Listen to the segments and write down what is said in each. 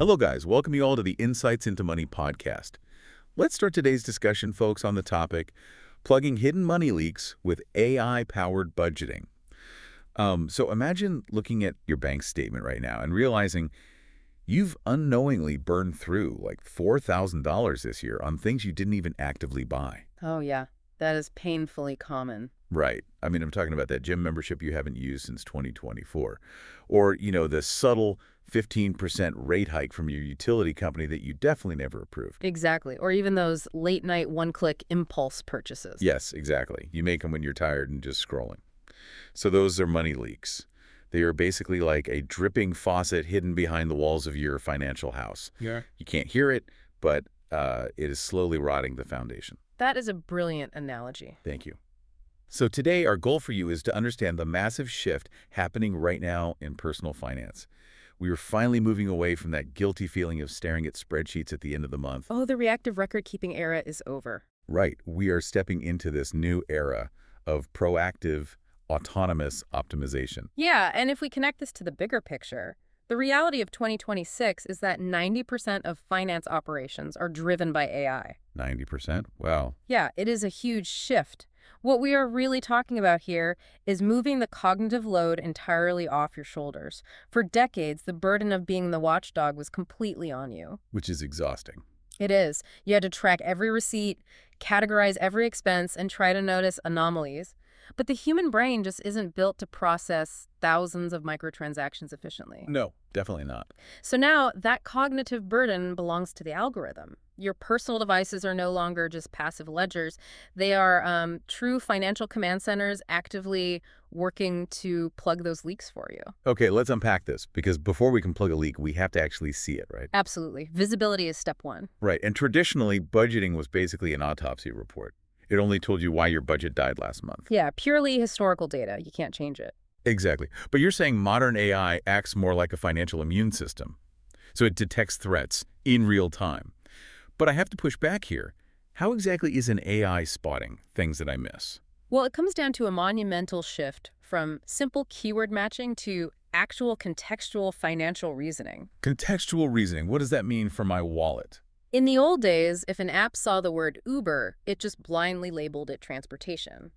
Hello, guys. Welcome you all to the Insights into Money podcast. Let's start today's discussion, folks, on the topic, plugging hidden money leaks with AI-powered budgeting. So imagine looking at your bank statement right now and realizing you've unknowingly burned through like $4,000 this year on things you didn't even actively buy. Oh, yeah. That is painfully common. Right. I mean, I'm talking about that gym membership you haven't used since 2024. Or, the subtle 15% rate hike from your utility company that you definitely never approved. Exactly. Or even those late-night one-click impulse purchases. Yes, exactly. You make them when you're tired and just scrolling. So those are money leaks. They are basically like a dripping faucet hidden behind the walls of your financial house. Yeah. You can't hear it, but it is slowly rotting the foundation. That is a brilliant analogy. Thank you. So today, our goal for you is to understand the massive shift happening right now in personal finance. We are finally moving away from that guilty feeling of staring at spreadsheets at the end of the month. Oh, the reactive record-keeping era is over. Right. We are stepping into this new era of proactive, autonomous optimization. Yeah, and if we connect this to the bigger picture, the reality of 2026 is that 90% of finance operations are driven by AI. 90%? Wow. Yeah, it is a huge shift. What we are really talking about here is moving the cognitive load entirely off your shoulders. For decades, the burden of being the watchdog was completely on you. Which is exhausting. It is. You had to track every receipt, categorize every expense, and try to notice anomalies. But the human brain just isn't built to process thousands of microtransactions efficiently. No, definitely not. So now that cognitive burden belongs to the algorithm. Your personal devices are no longer just passive ledgers. They are true financial command centers actively working to plug those leaks for you. Okay, let's unpack this, because before we can plug a leak, we have to actually see it, right? Absolutely. Visibility is step one. Right, and traditionally, budgeting was basically an autopsy report. It only told you why your budget died last month. Yeah, purely historical data. You can't change it. Exactly. But you're saying modern AI acts more like a financial immune system. So it detects threats in real time. But I have to push back here. How exactly is an AI spotting things that I miss? Well, it comes down to a monumental shift from simple keyword matching to actual contextual financial reasoning. Contextual reasoning, what does that mean for my wallet? In the old days, if an app saw the word Uber, it just blindly labeled it transportation.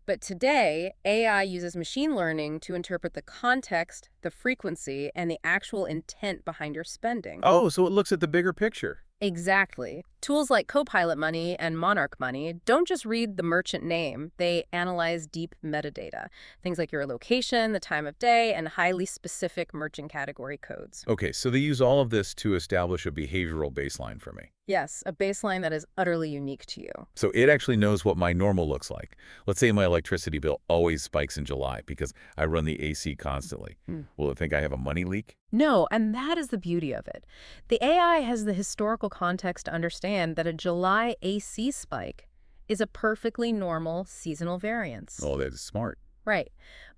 But today, AI uses machine learning to interpret the context, the frequency, and the actual intent behind your spending. Oh, so it looks at the bigger picture. Exactly. Tools like Copilot Money and Monarch Money don't just read the merchant name, they analyze deep metadata. Things like your location, the time of day, and highly specific merchant category codes. Okay, so they use all of this to establish a behavioral baseline for me. Yes, a baseline that is utterly unique to you. So it actually knows what my normal looks like. Let's say my electricity bill always spikes in July because I run the AC constantly. Will it think I have a money leak? No, and that is the beauty of it. The AI has the historical context to understand that a July AC spike is a perfectly normal seasonal variance. Oh, that is smart. Right.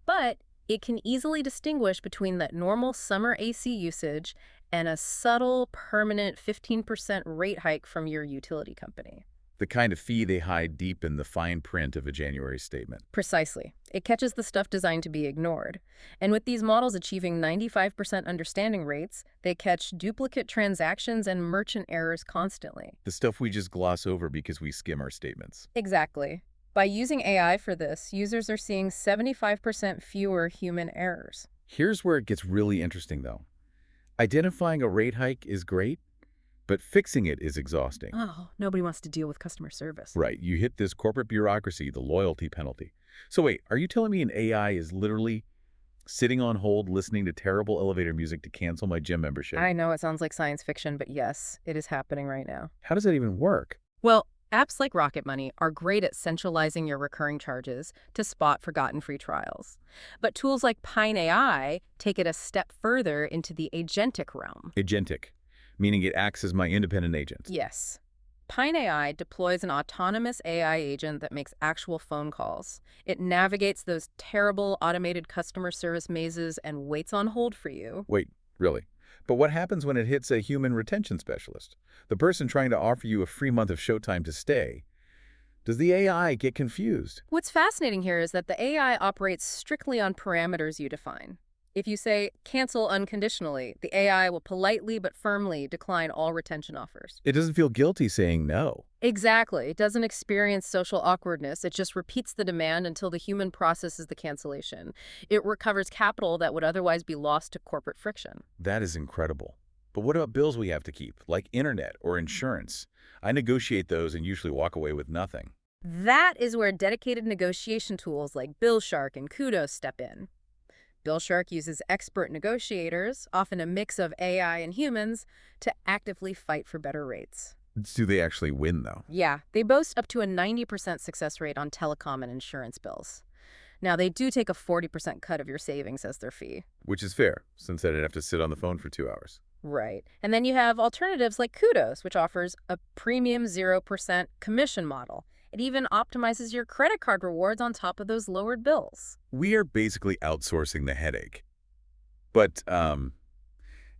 But it can easily distinguish between that normal summer AC usage and a subtle, permanent 15% rate hike from your utility company. The kind of fee they hide deep in the fine print of a January statement. Precisely. It catches the stuff designed to be ignored. And with these models achieving 95% understanding rates, they catch duplicate transactions and merchant errors constantly. The stuff we just gloss over because we skim our statements. Exactly. By using AI for this, users are seeing 75% fewer human errors. Here's where it gets really interesting, though. Identifying a rate hike is great, but fixing it is exhausting. Oh, nobody wants to deal with customer service. Right, you hit this corporate bureaucracy, the loyalty penalty. So wait, are you telling me an AI is literally sitting on hold listening to terrible elevator music to cancel my gym membership? I know it sounds like science fiction, but yes, it is happening right now. How does that even work? Well, apps like Rocket Money are great at centralizing your recurring charges to spot forgotten free trials. But tools like Pine AI take it a step further into the agentic realm. Agentic, meaning it acts as my independent agent. Yes. Pine AI deploys an autonomous AI agent that makes actual phone calls. It navigates those terrible automated customer service mazes and waits on hold for you. Wait, really? But what happens when it hits a human retention specialist? The person trying to offer you a free month of showtime to stay. Does the AI get confused? What's fascinating here is that the AI operates strictly on parameters you define. If you say cancel unconditionally, the AI will politely but firmly decline all retention offers. It doesn't feel guilty saying no. Exactly. It doesn't experience social awkwardness. It just repeats the demand until the human processes the cancellation. It recovers capital that would otherwise be lost to corporate friction. That is incredible. But what about bills we have to keep, like internet or insurance? I negotiate those and usually walk away with nothing. That is where dedicated negotiation tools like Billshark and Kudos step in. Billshark uses expert negotiators, often a mix of AI and humans, to actively fight for better rates. Do they actually win, though? Yeah, they boast up to a 90% success rate on telecom and insurance bills. Now, they do take a 40% cut of your savings as their fee. Which is fair, since I didn't have to sit on the phone for 2 hours. Right. And then you have alternatives like Kudos, which offers a premium 0% commission model. It even optimizes your credit card rewards on top of those lowered bills. We are basically outsourcing the headache. But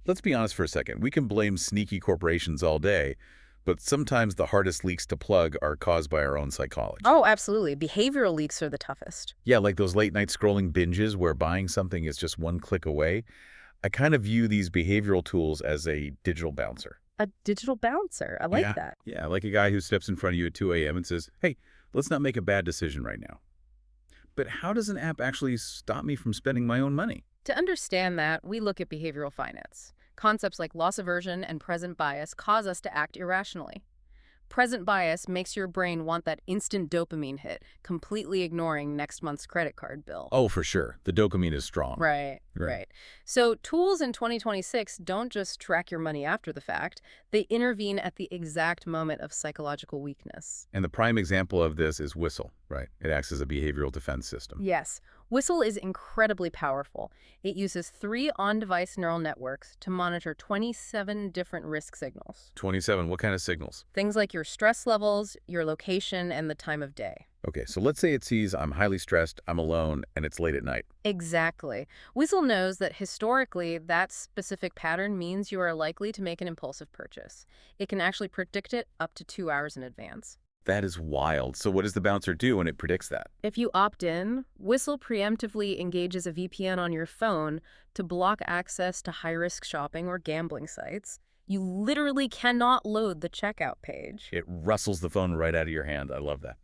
let's be honest for a second. We can blame sneaky corporations all day, but sometimes the hardest leaks to plug are caused by our own psychology. Oh, absolutely. Behavioral leaks are the toughest. Yeah, like those late-night scrolling binges where buying something is just one click away. I kind of view these behavioral tools as a digital bouncer. A digital bouncer. I like that. Yeah, like a guy who steps in front of you at 2 a.m. and says, hey, let's not make a bad decision right now. But how does an app actually stop me from spending my own money? To understand that, we look at behavioral finance. Concepts like loss aversion and present bias cause us to act irrationally. Present bias makes your brain want that instant dopamine hit, completely ignoring next month's credit card bill. Oh, for sure. The dopamine is strong. Right. So tools in 2026 don't just track your money after the fact. They intervene at the exact moment of psychological weakness. And the prime example of this is Whistle, right? It acts as a behavioral defense system. Yes. Whistle is incredibly powerful. It uses 3 on-device neural networks to monitor 27 different risk signals. 27, what kind of signals? Things like your stress levels, your location, and the time of day. Okay, so let's say it sees I'm highly stressed, I'm alone, and it's late at night. Exactly. Whistle knows that historically, that specific pattern means you are likely to make an impulsive purchase. It can actually predict it up to 2 hours in advance. That is wild. So what does the bouncer do when it predicts that? If you opt in, Whistle preemptively engages a VPN on your phone to block access to high-risk shopping or gambling sites. You literally cannot load the checkout page. It rustles the phone right out of your hand. I love that.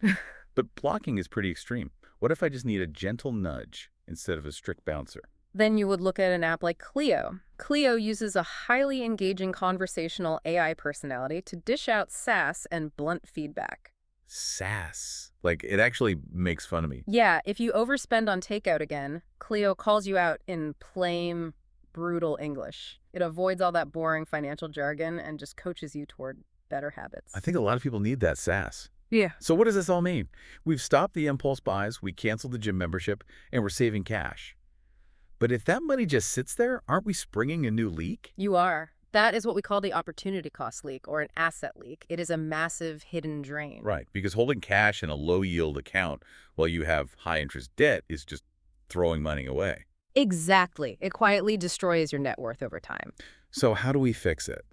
But blocking is pretty extreme. What if I just need a gentle nudge instead of a strict bouncer? Then you would look at an app like Clio. Clio uses a highly engaging conversational AI personality to dish out sass and blunt feedback. SaaS. Like, it actually makes fun of me. Yeah, if you overspend on takeout again, Clio calls you out in plain, brutal English. It avoids all that boring financial jargon and just coaches you toward better habits. I think a lot of people need that SaaS. Yeah. So what does this all mean? We've stopped the impulse buys, we canceled the gym membership, and we're saving cash. But if that money just sits there, aren't we springing a new leak? You are. That is what we call the opportunity cost leak or an asset leak. It is a massive hidden drain. Right, because holding cash in a low-yield account while you have high-interest debt is just throwing money away. Exactly. It quietly destroys your net worth over time. So how do we fix it?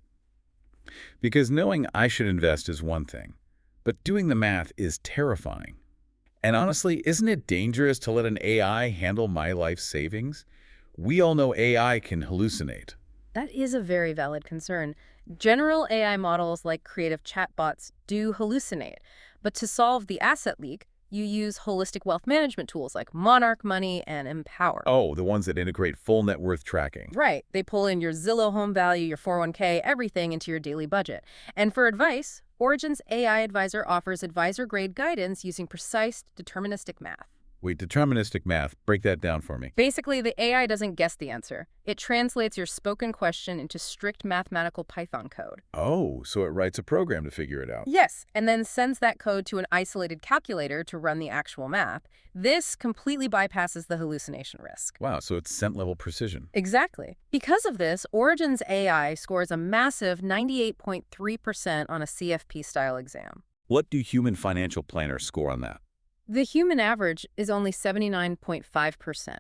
Because knowing I should invest is one thing, but doing the math is terrifying. And honestly, isn't it dangerous to let an AI handle my life savings? We all know AI can hallucinate. That is a very valid concern. General AI models like creative chatbots do hallucinate. But to solve the asset leak, you use holistic wealth management tools like Monarch Money and Empower. Oh, the ones that integrate full net worth tracking. Right. They pull in your Zillow home value, your 401k, everything into your daily budget. And for advice, Origin's AI Advisor offers advisor-grade guidance using precise, deterministic math. Wait, deterministic math, break that down for me. Basically, the AI doesn't guess the answer. It translates your spoken question into strict mathematical Python code. Oh, so it writes a program to figure it out. Yes, and then sends that code to an isolated calculator to run the actual math. This completely bypasses the hallucination risk. Wow, so it's cent-level precision. Exactly. Because of this, Origin's AI scores a massive 98.3% on a CFP-style exam. What do human financial planners score on that? The human average is only 79.5%.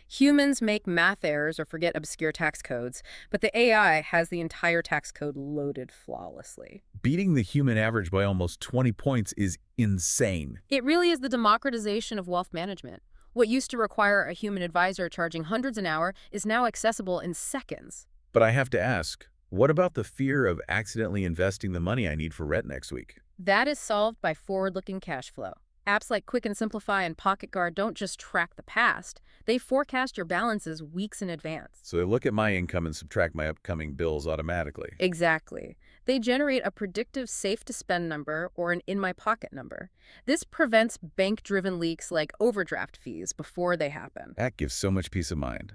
Humans make math errors or forget obscure tax codes, but the AI has the entire tax code loaded flawlessly. Beating the human average by almost 20 points is insane. It really is the democratization of wealth management. What used to require a human advisor charging hundreds an hour is now accessible in seconds. But I have to ask, what about the fear of accidentally investing the money I need for rent next week? That is solved by forward-looking cash flow. Apps like Quick and Simplify and Pocket Guard don't just track the past, they forecast your balances weeks in advance. So they look at my income and subtract my upcoming bills automatically. Exactly. They generate a predictive safe-to-spend number or an in-my-pocket number. This prevents bank-driven leaks like overdraft fees before they happen. That gives so much peace of mind.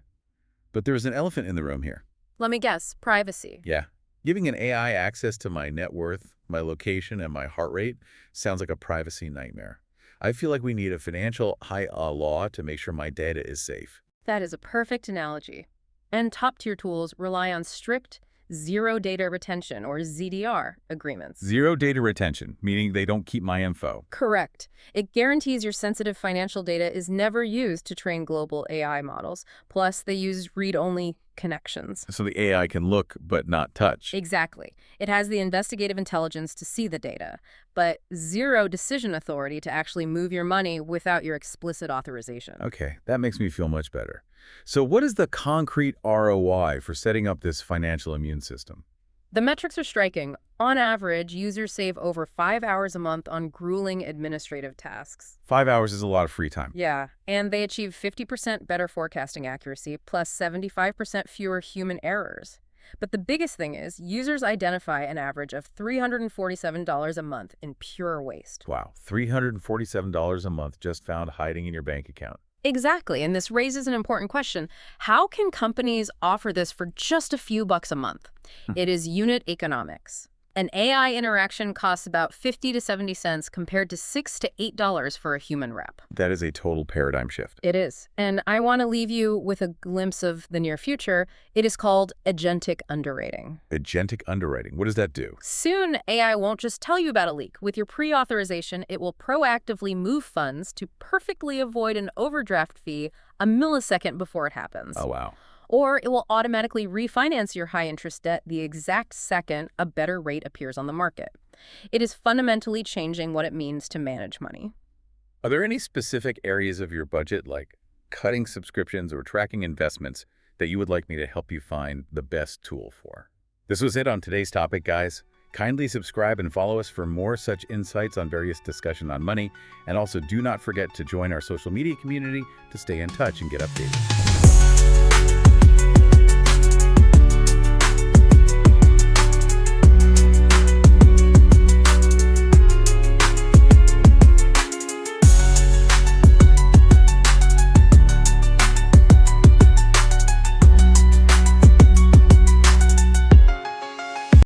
But there's an elephant in the room here. Let me guess, privacy. Yeah. Giving an AI access to my net worth, my location, and my heart rate sounds like a privacy nightmare. I feel like we need a financial law to make sure my data is safe. That is a perfect analogy. And top-tier tools rely on strict zero data retention, or ZDR, agreements. Zero data retention, meaning they don't keep my info. Correct. It guarantees your sensitive financial data is never used to train global AI models. Plus, they use read-only connections. So the AI can look but not touch. Exactly. It has the investigative intelligence to see the data, but zero decision authority to actually move your money without your explicit authorization. Okay, that makes me feel much better. So what is the concrete ROI for setting up this financial immune system? The metrics are striking. On average, users save over 5 hours a month on grueling administrative tasks. 5 hours is a lot of free time. Yeah, and they achieve 50% better forecasting accuracy, plus 75% fewer human errors. But the biggest thing is, users identify an average of $347 a month in pure waste. Wow, $347 a month just found hiding in your bank account. Exactly, and this raises an important question. How can companies offer this for just a few bucks a month? It is unit economics. An AI interaction costs about 50 to 70 cents compared to $6 to $8 for a human rep. That is a total paradigm shift. It is. And I want to leave you with a glimpse of the near future. It is called agentic underwriting. Agentic underwriting, what does that do? Soon, AI won't just tell you about a leak. With your pre-authorization, it will proactively move funds to perfectly avoid an overdraft fee a millisecond before it happens. Oh, wow. Or it will automatically refinance your high-interest debt the exact second a better rate appears on the market. It is fundamentally changing what it means to manage money. Are there any specific areas of your budget, like cutting subscriptions or tracking investments, that you would like me to help you find the best tool for? This was it on today's topic, guys. Kindly subscribe and follow us for more such insights on various discussion on money. And also do not forget to join our social media community to stay in touch and get updated.